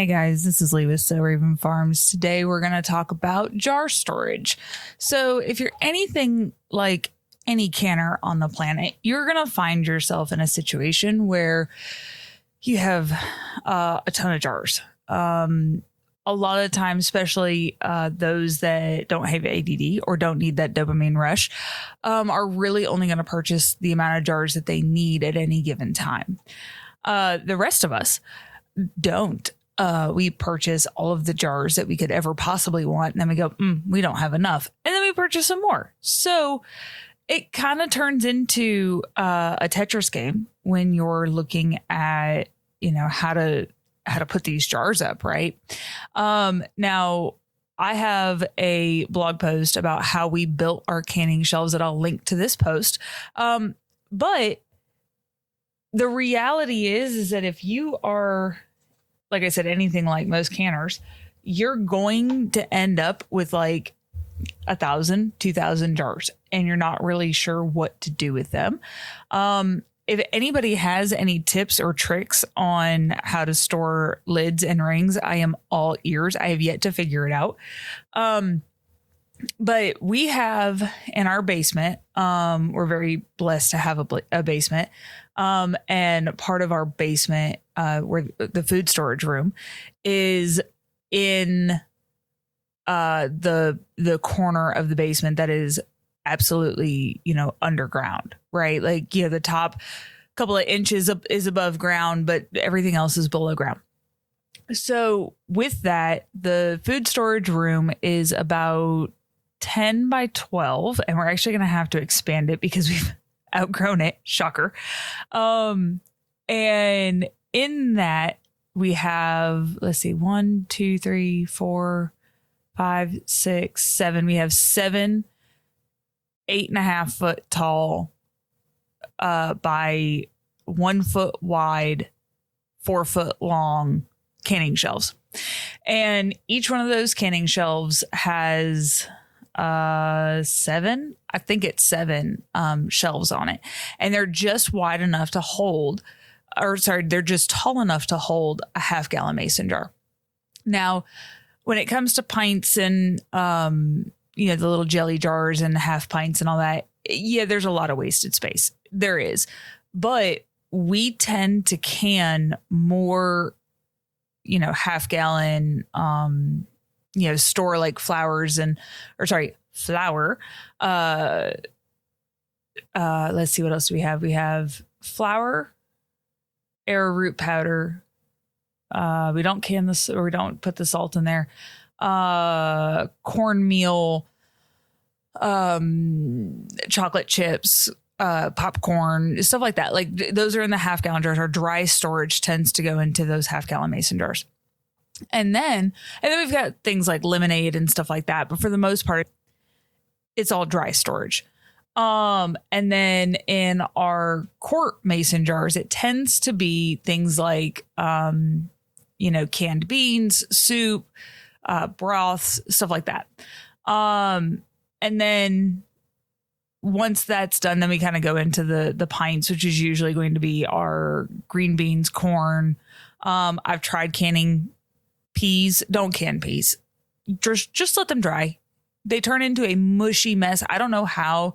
Hey guys, this is Lee with So Raven Farms. Today we're going to talk about jar storage. So, if you're anything like any canner on the planet, you're going to find yourself in a situation where you have a ton of jars. A lot of times, especially those that don't have ADD or don't need that dopamine rush, are really only going to purchase the amount of jars that they need at any given time. The rest of us don't. We purchase all of the jars that we could ever possibly want. And then we go, we don't have enough. And then we purchase some more. So it kind of turns into a Tetris game when you're looking at, how to put these jars up, right? Now, I have a blog post about how we built our canning shelves that I'll link to this post. But the reality is that if you are, like I said, anything like most canners, you're going to end up with like 1,000, 2,000 jars, and you're not really sure what to do with them. If anybody has any tips or tricks on how to store lids and rings, I am all ears. I have yet to figure it out. But we have in our basement, we're very blessed to have a basement. And part of our basement, where the food storage room is in the corner of the basement that is absolutely, underground, right? Like, the top couple of inches is above ground, but everything else is below ground. So with that, the food storage room is about 10 by 12, and we're actually going to have to expand it because we've outgrown it. Shocker. And in that we have, let's see, 1, 2, 3, 4, 5, 6, 7. We have 7 8.5 foot tall, by 1 foot wide, 4 foot long canning shelves. And each one of those canning shelves has 7, I think it's 7 shelves on it, and they're just wide enough to hold, they're just tall enough to hold a half-gallon mason jar. Now, when it comes to pints and the little jelly jars and half pints and all that, there's a lot of wasted space. There is, but we tend to can more, half-gallon store like flour. Let's see, what else do we have? We have flour, arrowroot powder. We don't can this, or we don't put the salt in there. Cornmeal, chocolate chips, popcorn, stuff like that. Like those are in the half-gallon jars. Our dry storage tends to go into those half-gallon mason jars. And then we've got things like lemonade and stuff like that. But for the most part, it's all dry storage. And then in our quart mason jars, it tends to be things like, canned beans, soup, broths, stuff like that. And then once that's done, then we kind of go into the pints, which is usually going to be our green beans, corn. I've tried canning peas. Don't can peas. Just let them dry. They turn into a mushy mess. I don't know how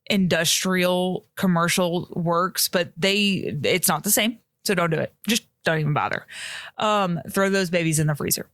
industrial commercial works, but it's not the same. So don't do it. Just don't even bother. Throw those babies in the freezer.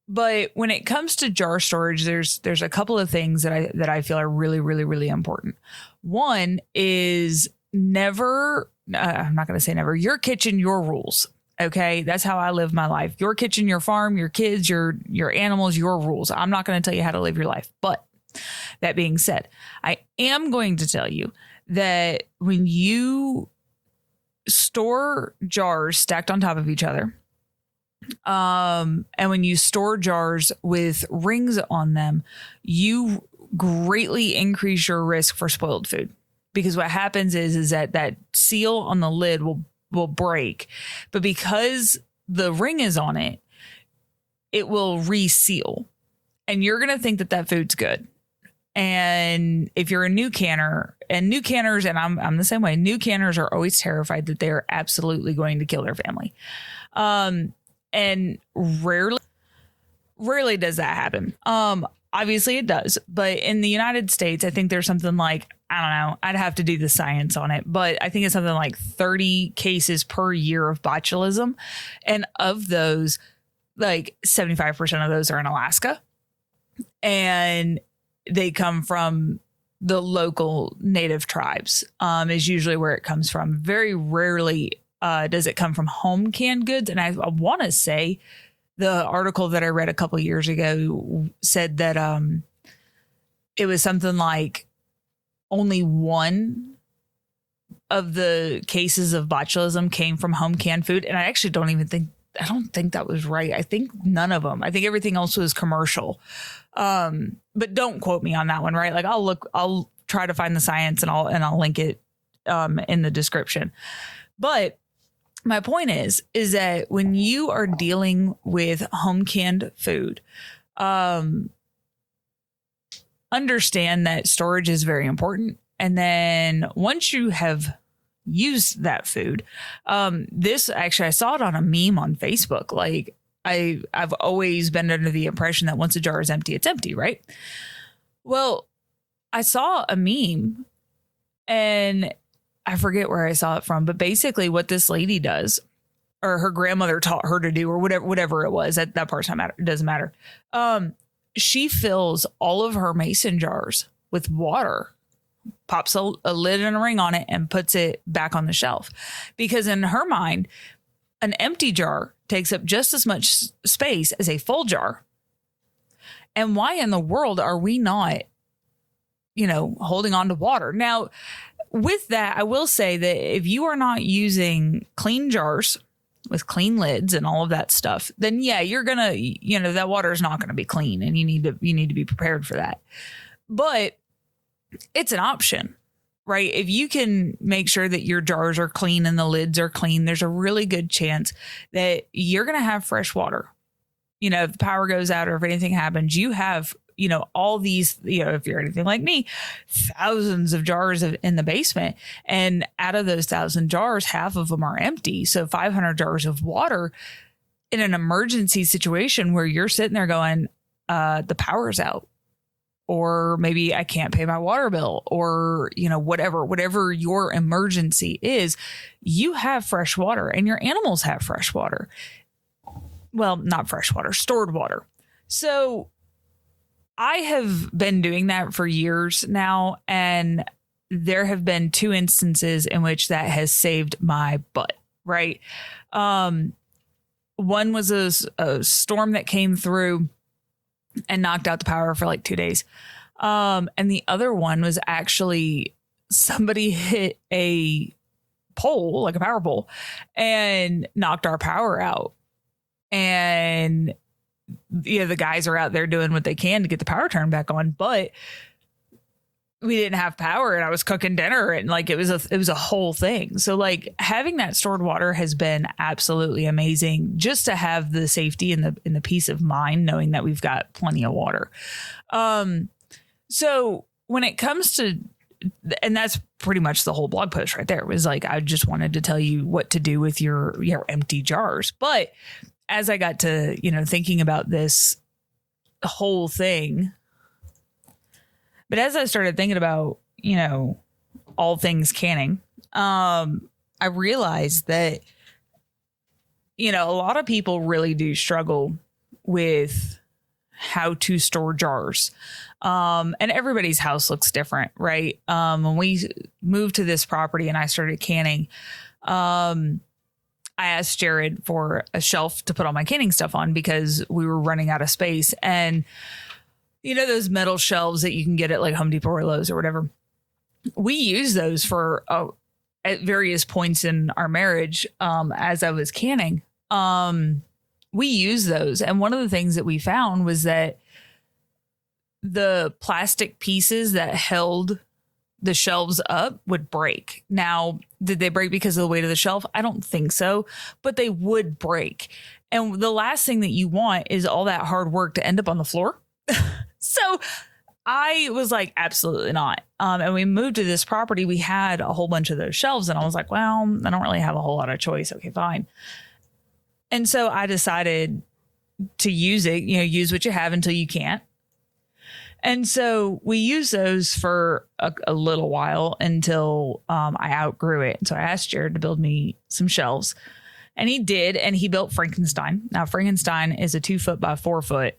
But when it comes to jar storage, there's a couple of things that I feel are really, really, really important. One is never, I'm not going to say never, your kitchen, your rules. Okay. That's how I live my life. Your kitchen, your farm, your kids, your animals, your rules. I'm not going to tell you how to live your life. But that being said, I am going to tell you that when you store jars stacked on top of each other, and when you store jars with rings on them, you greatly increase your risk for spoiled food. Because what happens is that seal on the lid will break, but because the ring is on it, it will reseal, and you're going to think that food's good. And if you're a new canner, and new canners, and I'm the same way, new canners are always terrified that they're absolutely going to kill their family. And rarely does that happen. Obviously it does, but in the United States, I think there's something like, I don't know, I'd have to do the science on it, but I think it's something like 30 cases per year of botulism. And of those, like 75% of those are in Alaska, and they come from the local native tribes, is usually where it comes from. Very rarely does it come from home canned goods. And I want to say the article that I read a couple years ago said that it was something like only one of the cases of botulism came from home canned food. And I actually don't think that was right. I think none of them. I think everything else was commercial. But don't quote me on that one, right? Like I'll try to find the science and I'll link it in the description. But my point is that when you are dealing with home canned food, understand that storage is very important. And then once you have used that food, I saw it on a meme on Facebook. Like I've always been under the impression that once a jar is empty, it's empty, right? Well, I saw a meme and I forget where I saw it from, but basically what this lady does, or her grandmother taught her to do, or whatever it was, that part's not matter. It doesn't matter. She fills all of her mason jars with water, pops a lid and a ring on it, and puts it back on the shelf. Because in her mind, an empty jar takes up just as much space as a full jar. And why in the world are we not, holding on to water? Now, with that, I will say that if you are not using clean jars with clean lids and all of that stuff, then yeah, you're going to, that water is not going to be clean, and you need to be prepared for that. But it's an option, right? If you can make sure that your jars are clean and the lids are clean, there's a really good chance that you're going to have fresh water. If the power goes out or if anything happens, you have, all these, if you're anything like me, thousands of jars in the basement. And out of those 1,000 jars, half of them are empty. So 500 jars of water in an emergency situation where you're sitting there going, the power's out, or maybe I can't pay my water bill, or, whatever your emergency is, you have fresh water and your animals have fresh water. Well, not fresh water, stored water. So I have been doing that for years now, and there have been 2 instances in which that has saved my butt, right? One was a storm that came through and knocked out the power for like 2 days. And the other one was actually somebody hit a pole, like a power pole, and knocked our power out. And the guys are out there doing what they can to get the power turned back on, but we didn't have power, and I was cooking dinner, and like it was a whole thing. So like having that stored water has been absolutely amazing, just to have the safety and the peace of mind knowing that we've got plenty of water. So when it comes to, and that's pretty much the whole blog post right there, was like, I just wanted to tell you what to do with your empty jars. But as I got to, thinking about this whole thing, but as I started thinking about, all things canning, I realized that, a lot of people really do struggle with how to store jars. And everybody's house looks different, right? When we moved to this property and I started canning, I asked Jared for a shelf to put all my canning stuff on because we were running out of space. And those metal shelves that you can get at like Home Depot or Lowe's or whatever, we use those for at various points in our marriage. As I was canning, we use those. And one of the things that we found was that the plastic pieces that held the shelves up would break. Now, did they break because of the weight of the shelf? I don't think so, but they would break. And the last thing that you want is all that hard work to end up on the floor. So I was like, absolutely not. And we moved to this property. We had a whole bunch of those shelves, and I was like, well, I don't really have a whole lot of choice. Okay, fine. And so I decided to use it, use what you have until you can't. And so we used those for a little while until I outgrew it. And so I asked Jared to build me some shelves, and he did. And he built Frankenstein. Now, Frankenstein is a 2 foot by 4 foot,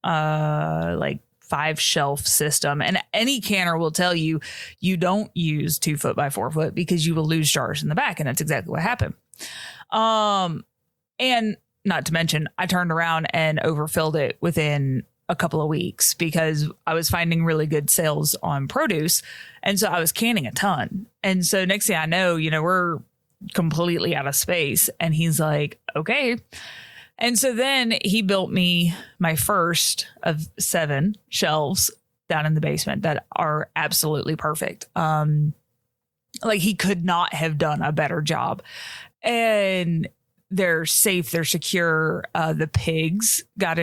like 5 shelf system. And any canner will tell you, you don't use 2 foot by 4 foot because you will lose jars in the back. And that's exactly what happened. And not to mention, I turned around and overfilled it within a couple of weeks because I was finding really good sales on produce. And so I was canning a ton. And so next thing I know, we're completely out of space. And he's like, okay. And so then he built me my first of 7 shelves down in the basement that are absolutely perfect. Like he could not have done a better job. And they're safe, they're secure. The pigs have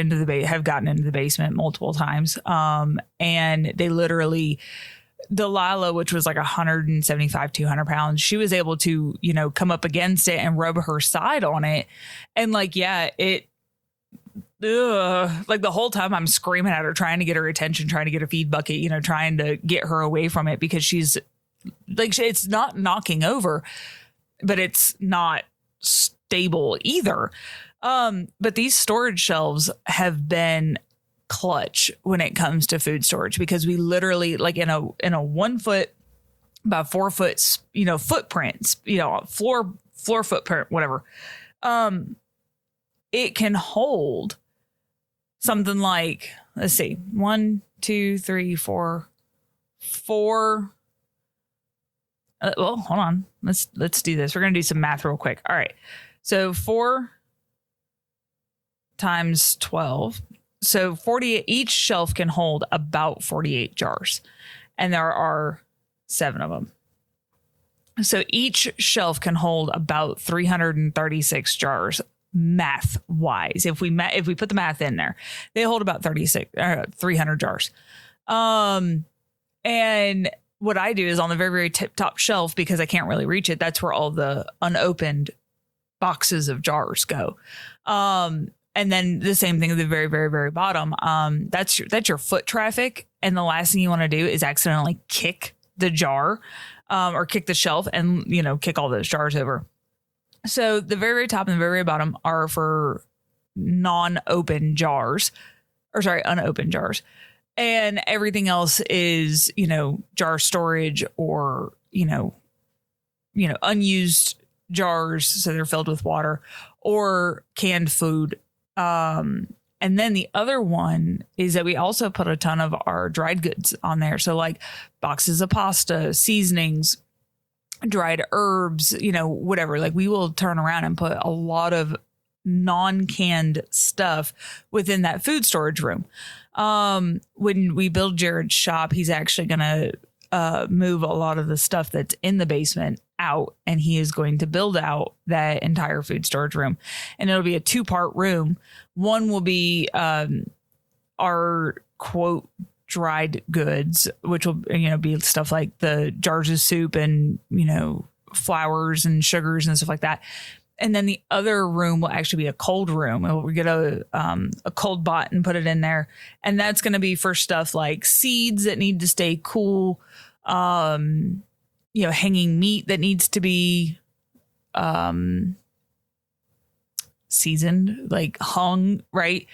gotten into the basement multiple times. And they literally, Delilah, which was like 175, 200 pounds, she was able to, come up against it and rub her side on it. And like, yeah, like the whole time I'm screaming at her, trying to get her attention, trying to get a feed bucket, trying to get her away from it because she's like, it's not knocking over, but it's not stable either. But these storage shelves have been clutch when it comes to food storage because we literally, like in a 1 foot by 4 foot, footprints, floor footprint, whatever. It can hold something like, let's see, 1, 2, 3, 4. Well, hold on. Let's do this. We're going to do some math real quick. All right. So 4 times 12. So 48, each shelf can hold about 48 jars. And there are 7 of them. So each shelf can hold about 336 jars math wise. If we put the math in there, they hold about 300 jars. And what I do is on the very, very top shelf, because I can't really reach it, that's where all the unopened boxes of jars go. And then the same thing at the very, very, very bottom. That's your foot traffic. And the last thing you want to do is accidentally kick the jar or kick the shelf and, kick all those jars over. So the very, very top and the very, very bottom are for unopened jars. And everything else is, jar storage or, unused jars. So they're filled with water or canned food. And then the other one is that we also put a ton of our dried goods on there. So like boxes of pasta, seasonings, dried herbs, whatever. Like we will turn around and put a lot of non-canned stuff within that food storage room. When we build Jared's shop, he's actually going to move a lot of the stuff that's in the basement out, and he is going to build out that entire food storage room. And it'll be a 2-part room. One will be our quote dried goods, which will be stuff like the jars of soup and flours and sugars and stuff like that. And then the other room will actually be a cold room. We'll get a cold bot and put it in there. And that's going to be for stuff like seeds that need to stay cool, hanging meat that needs to be seasoned, like hung, right?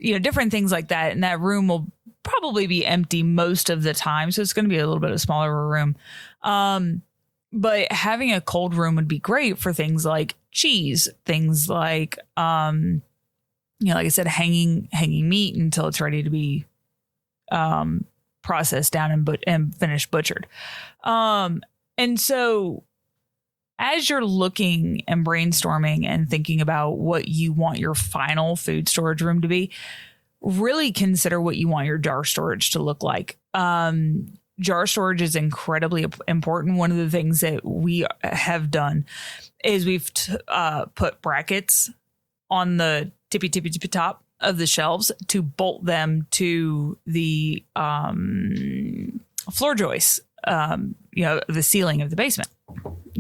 Different things like that. And that room will probably be empty most of the time. So it's going to be a little bit of a smaller room. But having a cold room would be great for things like cheese, things like, like I said, hanging meat until it's ready to be processed down and finished butchered. And so as you're looking and brainstorming and thinking about what you want your final food storage room to be, really consider what you want your jar storage to look like. Jar storage is incredibly important. One of the things that we have done is we've put brackets on the tippy top of the shelves to bolt them to the floor joists, the ceiling of the basement.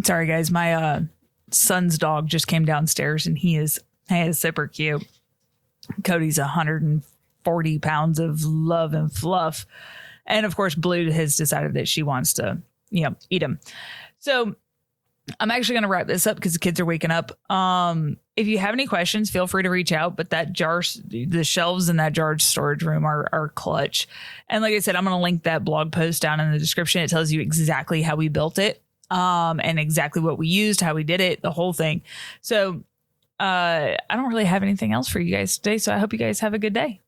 Sorry, guys. My son's dog just came downstairs and he is super cute. Cody's 140 pounds of love and fluff. And of course, Blue has decided that she wants to, eat him. So I'm actually going to wrap this up because the kids are waking up. If you have any questions, feel free to reach out. But the shelves in that jar storage room are clutch. And like I said, I'm going to link that blog post down in the description. It tells you exactly how we built it, and exactly what we used, how we did it, the whole thing. So I don't really have anything else for you guys today. So I hope you guys have a good day.